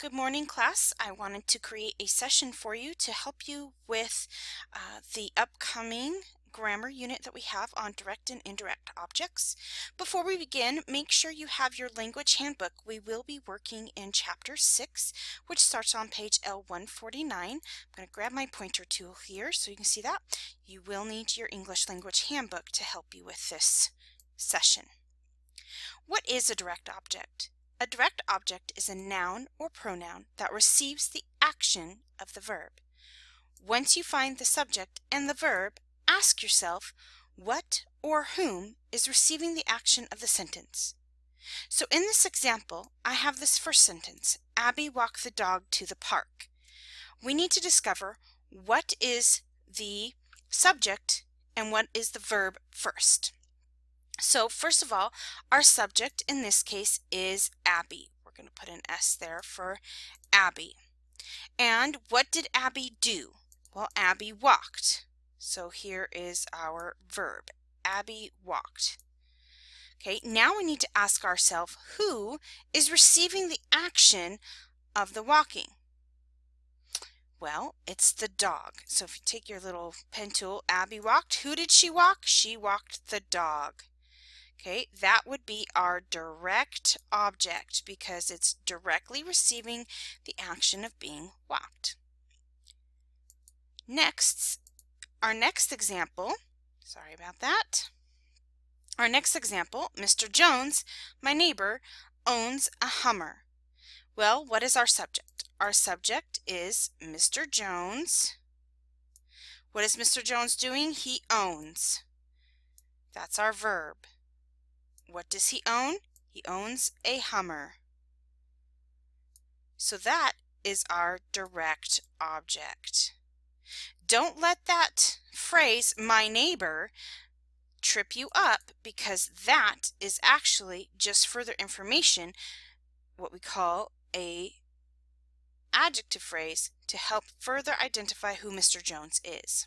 Good morning, class. I wanted to create a session for you to help you with the upcoming grammar unit that we have on direct and indirect objects. Before we begin, make sure you have your language handbook. We will be working in Chapter 6, which starts on page L149. I'm going to grab my pointer tool here so you can see that. You will need your English language handbook to help you with this session. What is a direct object? A direct object is a noun or pronoun that receives the action of the verb. Once you find the subject and the verb, ask yourself what or whom is receiving the action of the sentence. So in this example, I have this first sentence, Abby walked the dog to the park. We need to discover what is the subject and what is the verb first. So first of all, our subject in this case is Abby. We're going to put an S there for Abby. And what did Abby do? Well, Abby walked. So here is our verb. Abby walked. Okay, now we need to ask ourselves who is receiving the action of the walking? Well, it's the dog. So if you take your little pen tool, Abby walked. Who did she walk? She walked the dog. Okay, that would be our direct object because it's directly receiving the action of being walked. Next, our next example, sorry about that. Our next example, Mr. Jones, my neighbor, owns a Hummer. Well, what is our subject? Our subject is Mr. Jones. What is Mr. Jones doing? He owns. That's our verb. What does he own? He owns a Hummer. So that is our direct object. Don't let that phrase, my neighbor, trip you up because that is actually just further information, what we call a adjective phrase to help further identify who Mr. Jones is.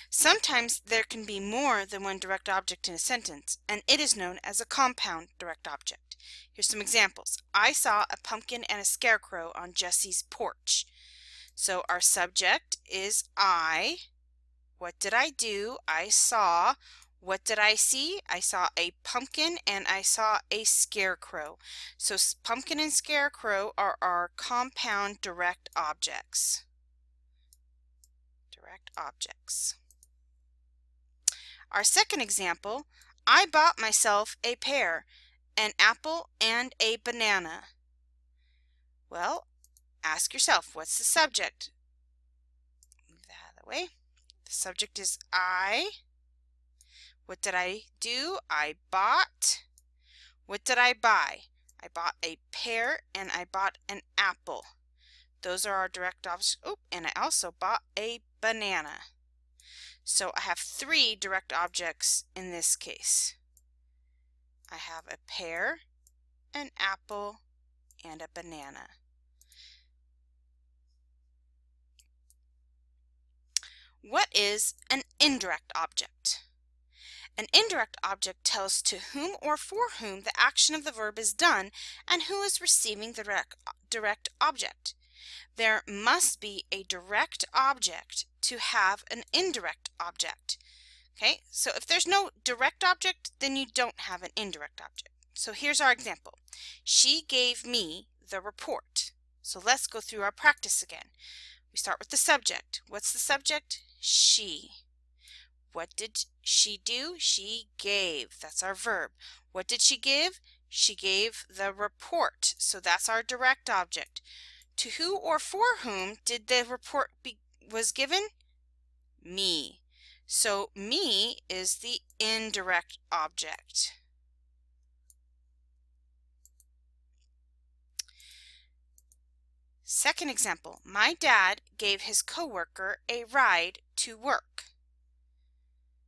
Sometimes there can be more than one direct object in a sentence, and it is known as a compound direct object. Here's some examples. I saw a pumpkin and a scarecrow on Jesse's porch. So our subject is I. What did I do? I saw. What did I see? I saw a pumpkin and I saw a scarecrow. So pumpkin and scarecrow are our compound direct objects. Direct objects. Our second example, I bought myself a pear, an apple, and a banana. Well, ask yourself, what's the subject? Move that out of the way. The subject is I. What did I do? I bought. What did I buy? I bought a pear and I bought an apple. Those are our direct objects. Oh, and I also bought a banana. So I have three direct objects in this case. I have a pear, an apple, and a banana. What is an indirect object? An indirect object tells to whom or for whom the action of the verb is done and who is receiving the direct object. There must be a direct object to have an indirect object. Okay, so if there's no direct object, then you don't have an indirect object. So here's our example. She gave me the report. So let's go through our practice again. We start with the subject. What's the subject? She. What did she do? She gave. That's our verb. What did she give? She gave the report. So that's our direct object. To who or for whom did the report was given? Me. So me is the indirect object. Second example, my dad gave his coworker a ride to work.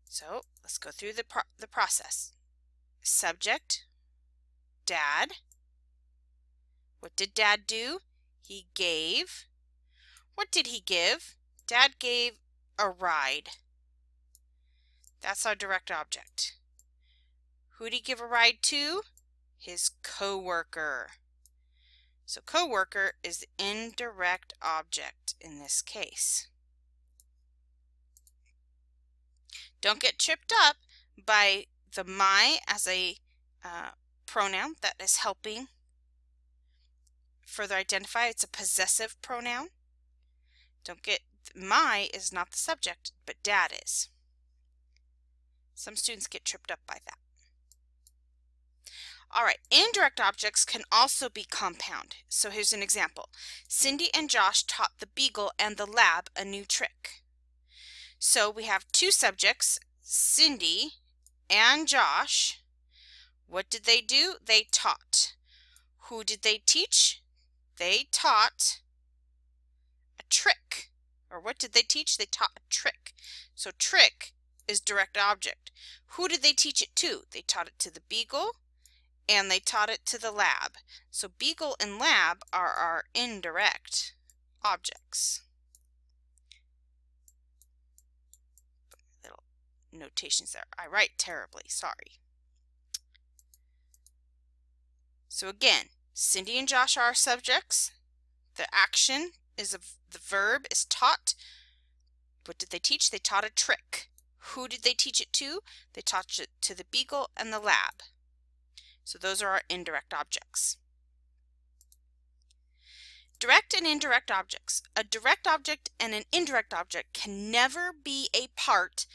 So let's go through the process. Subject, dad. What did dad do? He gave. What did he give? Dad gave a ride. That's our direct object. Who did he give a ride to? His coworker. So coworker is the indirect object in this case. Don't get tripped up by the my as a pronoun that is helping further identify. It's a possessive pronoun. Don't get, my is not the subject, but dad is. Some students get tripped up by that. All right, indirect objects can also be compound. So here's an example. Cindy and Josh taught the beagle and the lab a new trick. So we have two subjects, Cindy and Josh. What did they do? They taught. Who did they teach? They taught a trick. Or what did they teach? They taught a trick. So trick is direct object. Who did they teach it to? They taught it to the beagle and they taught it to the lab. So beagle and lab are our indirect objects. Little notations there. I write terribly, sorry. So again, Cindy and Josh are our subjects. The action is the verb is taught. What did they teach? They taught a trick. Who did they teach it to? They taught it to the beagle and the lab. So those are our indirect objects. Direct and indirect objects. A direct object and an indirect object can never be a part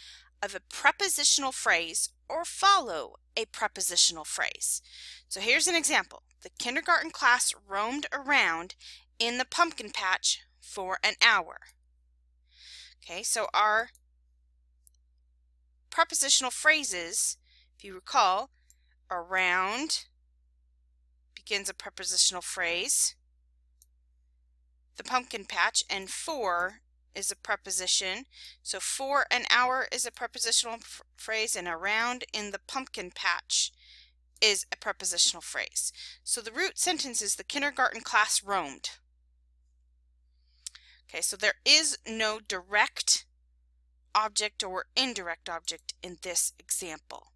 of a prepositional phrase or follow a prepositional phrase. So here's an example. The kindergarten class roamed around in the pumpkin patch for an hour. Okay, so our prepositional phrases, if you recall, around begins a prepositional phrase. The pumpkin patch, and for is a preposition. So for an hour is a prepositional phrase, and around in the pumpkin patch is a prepositional phrase. So the root sentence is the kindergarten class roamed. Okay, so there is no direct object or indirect object in this example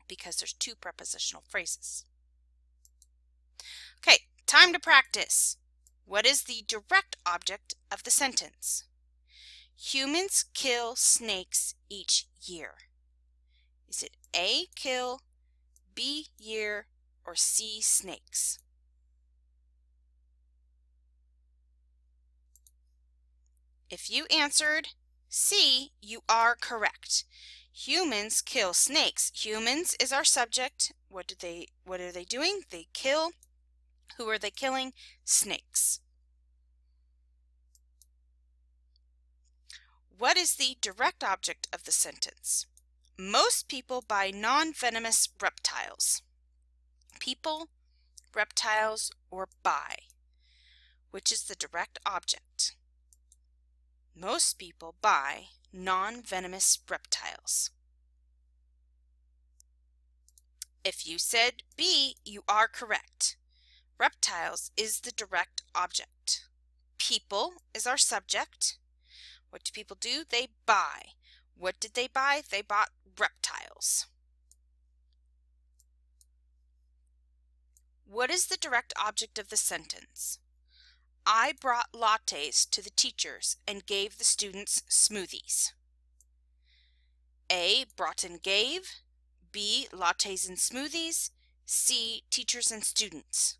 because there's two prepositional phrases. Okay, time to practice. What is the direct object of the sentence? Humans kill snakes each year. Is it A, kill, B, year, or C, snakes? If you answered C, you are correct. Humans kill snakes. Humans is our subject. What are they doing? They kill. Who are they killing? Snakes. What is the direct object of the sentence? Most people buy non-venomous reptiles. People, reptiles, or buy. Which is the direct object? Most people buy non-venomous reptiles. If you said B, you are correct. Reptiles is the direct object. People is our subject. What do people do? They buy. What did they buy? They bought reptiles. What is the direct object of the sentence? I brought lattes to the teachers and gave the students smoothies. A, brought and gave. B, lattes and smoothies. C, teachers and students.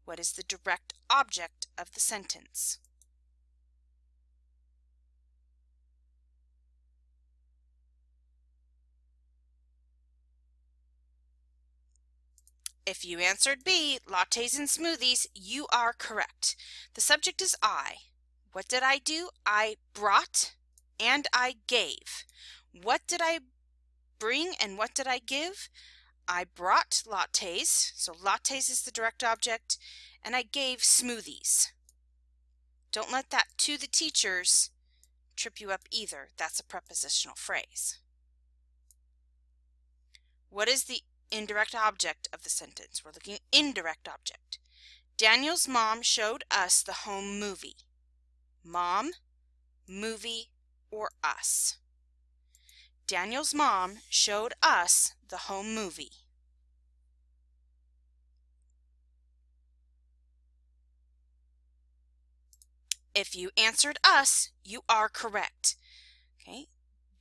What is the direct object of the sentence? If you answered B, lattes and smoothies, you are correct. The subject is I. What did I do? I brought and I gave. What did I bring and what did I give? I brought lattes, so lattes is the direct object, and I gave smoothies. Don't let that to the teachers trip you up either. That's a prepositional phrase. What is the indirect object of the sentence? We're looking at indirect object. Daniel's mom showed us the home movie. Mom, movie, or us. Daniel's mom showed us the home movie. If you answered us, you are correct. Okay.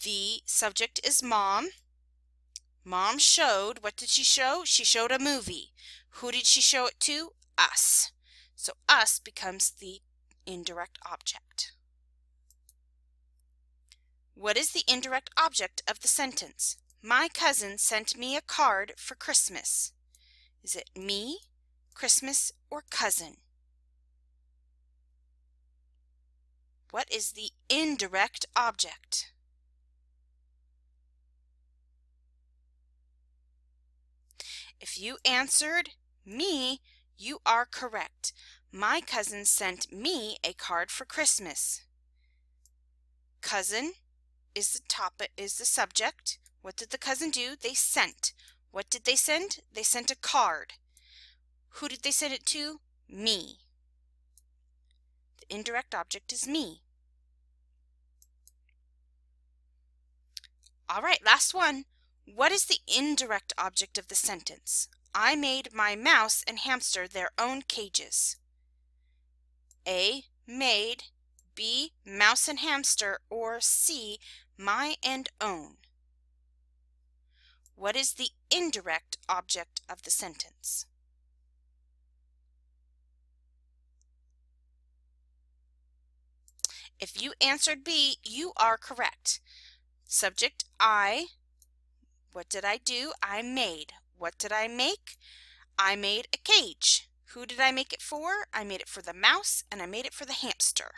The subject is mom. Mom showed, what did she show? She showed a movie. Who did she show it to? Us. So us becomes the indirect object. What is the indirect object of the sentence? My cousin sent me a card for Christmas. Is it me, Christmas, or cousin? What is the indirect object? If you answered me, you are correct. My cousin sent me a card for Christmas. Cousin is the subject. What did the cousin do? They sent. What did they send? They sent a card. Who did they send it to? Me. The indirect object is me. All right, last one. What is the indirect object of the sentence? I made my mouse and hamster their own cages. A, made, B, mouse and hamster, or C, my and own. What is the indirect object of the sentence? If you answered B, you are correct. Subject I. What did I do? I made. What did I make? I made a cage. Who did I make it for? I made it for the mouse and I made it for the hamster.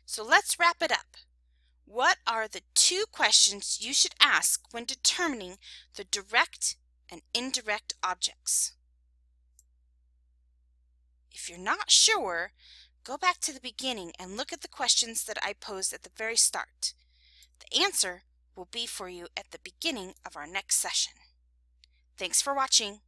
So let's wrap it up. What are the 2 questions you should ask when determining the direct and indirect objects? If you're not sure, go back to the beginning and look at the questions that I posed at the very start. The answer will be for you at the beginning of our next session. Thanks for watching.